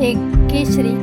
एक केशरी.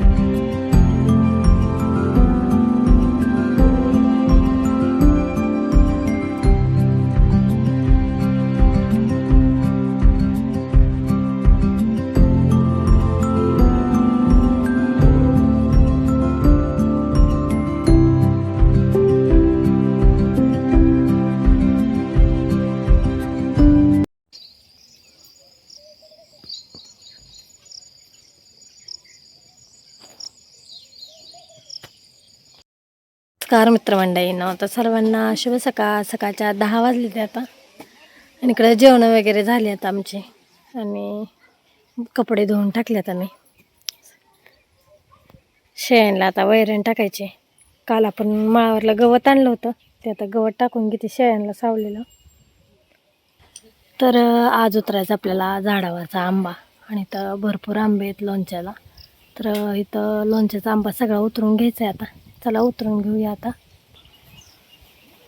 नमस्कार मित्रमंडळींनो, तर सर्वांना शुभ सकाळ. सकाळच्या 10 वाजले ते आता, आणि इकडे जेवण वगैरे झाले आता आमचे, आणि कपडे धुवून टाकलेत आम्ही. शेळ्यांना आता वैरण टाकायचे. काल आपण माळावरला गवत आणलं होतं, ते आता गवत टाकून घेते शेळ्यांना सावलेलं. तर आज उतरायचं आपल्याला झाडावरचा आंबा, आणि इथं भरपूर आंबे आहेत लोणच्याला. तर इथं लोणच्याचा आंबा सगळा उतरून घ्यायचा आहे आता. चला उतरून घेऊया आता.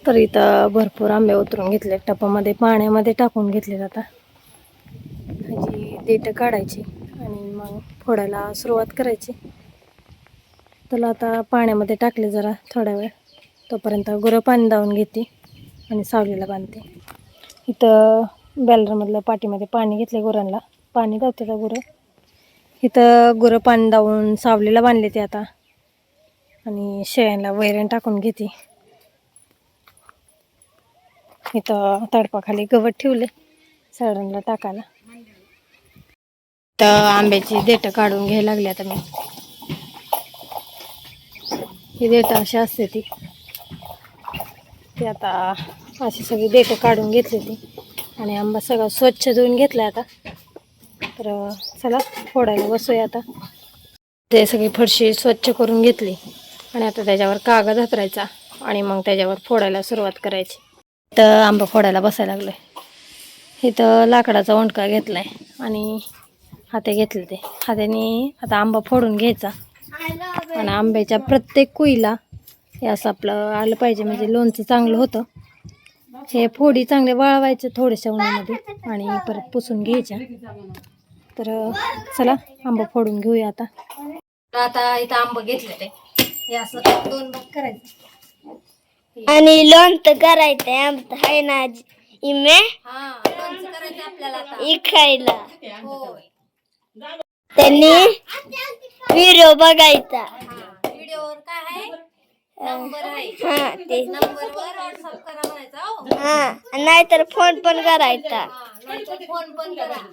तर इथं भरपूर आंबे उतरून घेतले, टपामध्ये पाण्यामध्ये टाकून घेतले. आता ह्याची देठं काढायची आणि मग फोडायला सुरुवात करायची. त्याला आता पाण्यामध्ये टाकले जरा थोडा वेळ, तोपर्यंत गुरं पाणी दावून घेते आणि सावलीला बांधते. इथं बॅलरमधलं पाठीमध्ये पाणी घेतले, गुरांना पाणी दावते त्या गुरं. इथं गुरं पाणी दावून सावलीला बांधले ते आता, आणि शेळ्यांना वैरण टाकून घेते. इथं तडपाखाली गवत ठेवले साड्यांना टाकायला. तर आंब्याची देठं काढून घ्यायला लागली आता मी. ही देठं अशी असते ती आता अशी सगळी देठं काढून घेतली ती, आणि आंबा सगळा स्वच्छ धुवून घेतला आता. तर चला फोडायला बसूया आता. ते सगळी फरशी स्वच्छ करून घेतली, आणि आता त्याच्यावर कागद हातरायचा आणि मग त्याच्यावर फोडायला सुरुवात करायची. तर आंबा फोडायला बसायला लागलोय. इथं लाकडाचा ओंडका घेतलाय आणि हाते घेतले. ते हाताने आता आंबा फोडून घ्यायचा, आणि आंब्याच्या प्रत्येक कुईला हे असं आपलं आलं पाहिजे, म्हणजे लोणचं चांगलं होतं. हे फोडी चांगले वाळवायचे थोड्याशा उन्हामध्ये, आणि परत पुसून घ्यायच्या. तर चला आंबा फोडून घेऊया आता. आता इथं आंबा घेतले ते हे असं 2 भाग करायचं, आणि लोणचं करायचंय आमचं आहे ना इमे. लोणचं करायचं आपल्याला आता खायला होय. त्यांनी व्हिडिओ बघायचा. व्हिडिओवर काय आहे, नंबर आहे. हा ते नंबरवर व्हॉट्सअप करा म्हणायचा. हो हा, नाहीतर फोन पण करायचा. फोन पण करा.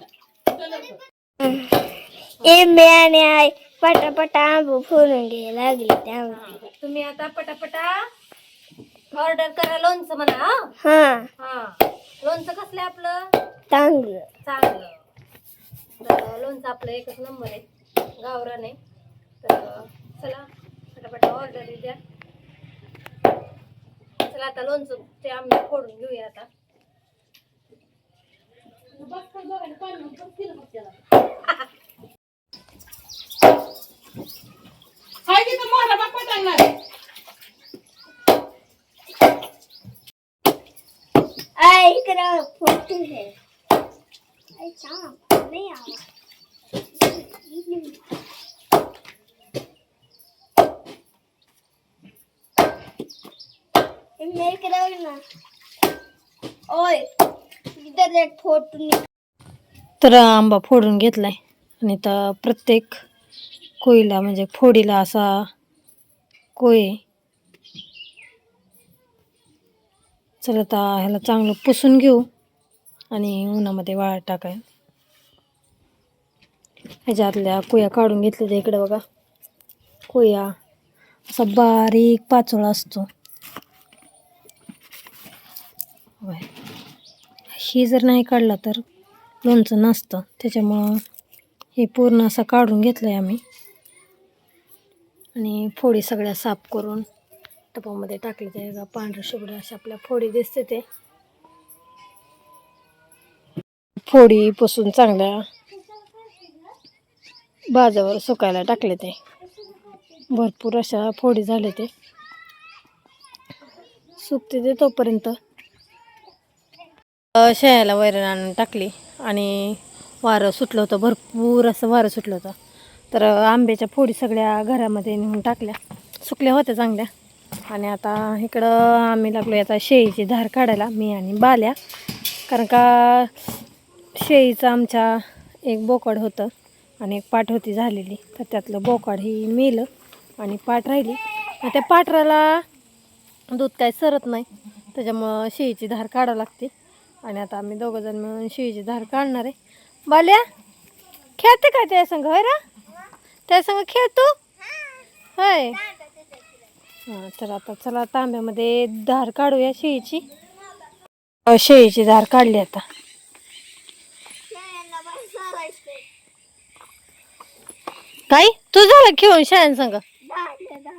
इमे आणि आई पटापटा आंबो फोडून घ्यायला लागले त्यामुळे. तुम्ही आता पटापटा ऑर्डर करा लोणचं म्हणा. हा लोणचं कसलं आपलं चांगलं. तर लोणचं आपलं एकच नंबर आहे, गावरान आहे. तर चला पटापटा ऑर्डर द्या. चला आता लोणचं ते आंबे फोडून घेऊया आता. आई इकडं फोटो है. आई सांग नाही आवा. मेरे इकडं ना. ओय इधर एक फोटो. तर आंबा फोडून घेतलाय, आणि तर प्रत्येक कोईला म्हणजे फोडीला असा कोय. चला आता ह्याला चांगलं पुसून घेऊ आणि उन्हामध्ये वाळत टाकाय. ह्याच्यातल्या कोया काढून घेतल्या. इकडे बघा, कोया असा बारीक पाचोळा असतो. ही जर नाही काढला तर लोणचं नसतं, त्याच्यामुळं हे पूर्ण असं काढून घेतलंय आम्ही, आणि फोडी सगळ्या साफ करून टपामध्ये टाकले. ते पांढऱ्या शुभ्र अशा आपल्या फोडी दिसते. ते फोडी पुसून चांगल्या बाजावर सुकायला टाकले. ते भरपूर अशा फोडी झाले. ते सुकते ते तोपर्यंत शेळ्याला वैरण आणून टाकली, आणि वारं सुटलं होतं, भरपूर असं वारं सुटलं होतं. तर आंब्याच्या फोडी सगळ्या घरामध्ये नेऊन टाकल्या, सुकल्या होत्या चांगल्या. आणि आता इकडं आम्ही लागलो आता शेळीची धार काढायला, मी आणि बाल्या. कारण का शेळीचं आमच्या एक बोकड होतं आणि एक पाठ होती झालेली, तर त्यातलं बोकड ही मेलं आणि पाठ राहिली. आणि त्या पाठराला दूध काय सरत नाही, त्याच्यामुळं शेळीची धार काढावं लागते. आणि आता आम्ही दोघंजण मिळून शेळीची धार काढणार आहे. बाल्या खेळते काय त्या संग, होय रा? त्या संग खेळतो होय. हां, तर आता चला तांब्यामध्ये धार काढूया शेळीची. शेळीची धार काढली आता. काय तू झालं खेळून शाळेन संग?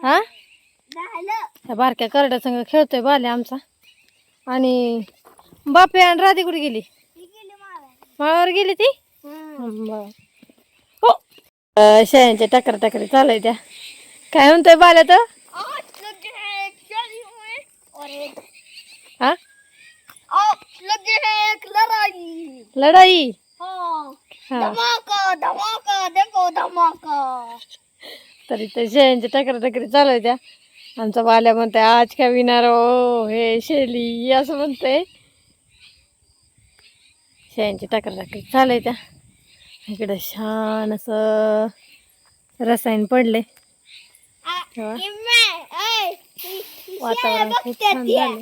हा, त्या बारक्या करड्या संग खेळतोय बाल्या आमचा. आणि बापे आणि राधी कुठे गेली? माळावर गेली ती. बरं. हो, शेळ्यांच्या टकरी चालू आहे त्या. काय म्हणतोय बाल्या तर? हा, लढाई. तरी ते शेळ्यांच्या टकरी चालू आहे त्या. आमचा बाल्या म्हणतोय आज काय विणार हो हे शेली, असं म्हणतोय. शेळ्यांची टकरी चालू आहे त्या. इकडं छान असं रसायन पडले, वातावरण खूप छान झाले.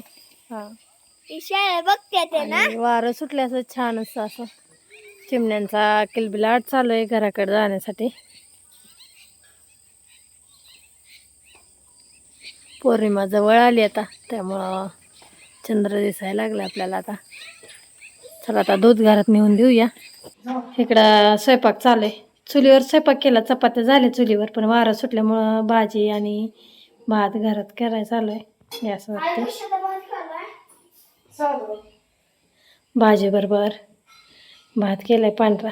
हा, आणि वारं सुटले असं छान असं चिमण्यांचा किलबिलाट चालू आहे घराकडे जाण्यासाठी. पौर्णिमा जवळ आली आता, त्यामुळं चंद्र दिसायला लागला आपल्याला आता. चला आता दूध घरात नेऊन देऊया. इकडं स्वयंपाक चालू आहे, चुलीवर स्वयंपाक केला, चपात्या झाल्या चुलीवर, पण वारं सुटल्यामुळं भाजी आणि भात घरात करायला चालू आहे गॅसवरती. भाजी बरोबर भात केलाय पांढरा.